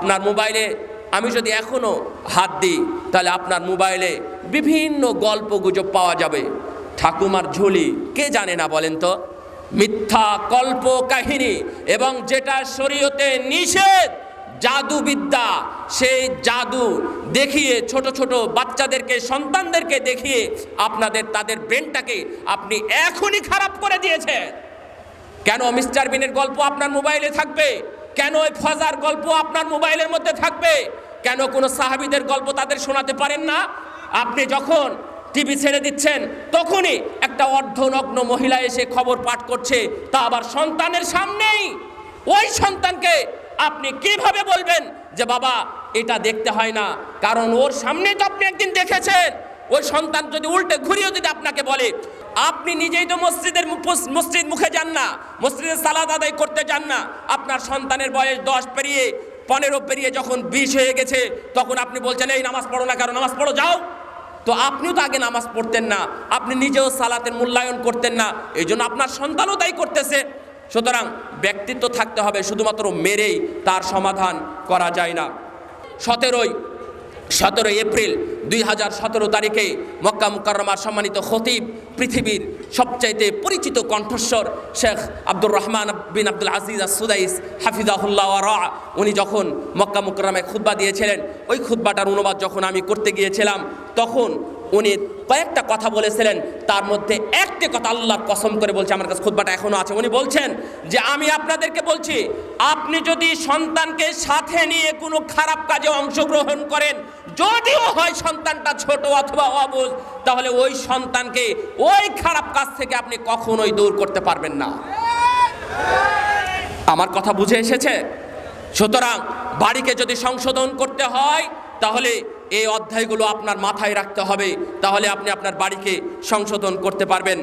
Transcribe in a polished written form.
আপনার মোবাইলে আমি যদি এখনো হাত দিই তাহলে আপনার মোবাইলে বিভিন্ন গল্প গুজব পাওয়া যাবে। ঠাকুমার ঝুলি কে জানে না বলেন তো? মিথ্যা কল্প কাহিনী, এবং যেটা শরীয়তে নিষেধ, জাদুবিদ্যা, সেই জাদু দেখিয়ে ছোট ছোট বাচ্চাদেরকে, সন্তানদেরকে দেখিয়ে তাদের ব্রেনটাকে আপনি এখনই খারাপ করে দিয়েছেন। কেন মিস্টার বিনের গল্প আপনার মোবাইলে থাকবে? কেন ওই ফজার গল্প আপনার মোবাইলের মধ্যে থাকবে? কেন কোনো সাহাবীদের গল্প তাদের শোনাতে পারেন না? আপনি যখন টিভি ছেড়ে দিচ্ছেন তখনই একটা অর্ধনগ্ন মহিলা এসে খবর পাঠ করছে, তা আবার সন্তানের সামনেই। ওই সন্তানকে আপনি কিভাবে বলবেন যে বাবা এটা দেখতে হয় না? কারণ ওর সামনে তো আপনি একদিন দেখেছেন। ওই সন্তান যদি উল্টে ঘুরিয়ে যদি আপনাকে বলে, আপনি নিজেই তো মসজিদ মুখে যান না, মসজিদে সালাত আদায় করতে যান না, আপনার সন্তানের বয়স 10 পেরিয়ে 15 পেরিয়ে যখন 20 হয়ে গেছে, তখন আপনি বলছেন এই নামাজ পড়ো না, কারণ নামাজ পড়ো যাও। তো আপনিও তো আগে নামাজ পড়তেন না, আপনি নিজেও সালাতের মূল্যায়ন করতেন না, এই জন্য আপনার সন্তানও তাই করতেছে। সুতরাং ব্যক্তিত্ব থাকতে হবে, শুধুমাত্র মেরেই তার সমাধান করা যায় না। 17 এপ্রিল 2017 তারিখে মক্কা মুকাররমার সম্মানিত খতিব, পৃথিবীর সবচাইতে পরিচিত কণ্ঠস্বর শেখ আব্দুর রহমান বিন আব্দুল আজিজ আস-সুদাইস হাফিজাহুল্লাহ ওয়া রাআ, উনি যখন মক্কা মুকাররমায় খুতবা দিয়েছিলেন, ওই খুতবাটার অনুবাদ যখন আমি করতে গিয়েছিলাম, তখন উনি কয়েকটা কথা বলেছিলেন। তার মধ্যে একটি কথা আল্লাহর কসম করে বলছে, আমার কাছে খুতবাটা এখনো আছে। উনি বলছেন যে আমি আপনাদেরকে বলছি, আপনি যদি সন্তানকে সাথে নিয়ে কোনো খারাপ কাজে অংশগ্রহণ করেন, যদিও হয় সন্তানটা ছোট অথবা অবুঝ, তাহলে ওই সন্তানকে ওই খারাপ কাজ থেকে আপনি কখনোই দূর করতে পারবেন না। আমার কথা বুঝে এসেছে? সুতরাং বাড়িকে যদি সংশোধন করতে হয়, তাহলে এই অধ্যায়গুলো আপনার মাথায় রাখতে হবে, তাহলে আপনি আপনার বাড়িকে সংশোধন করতে পারবেন।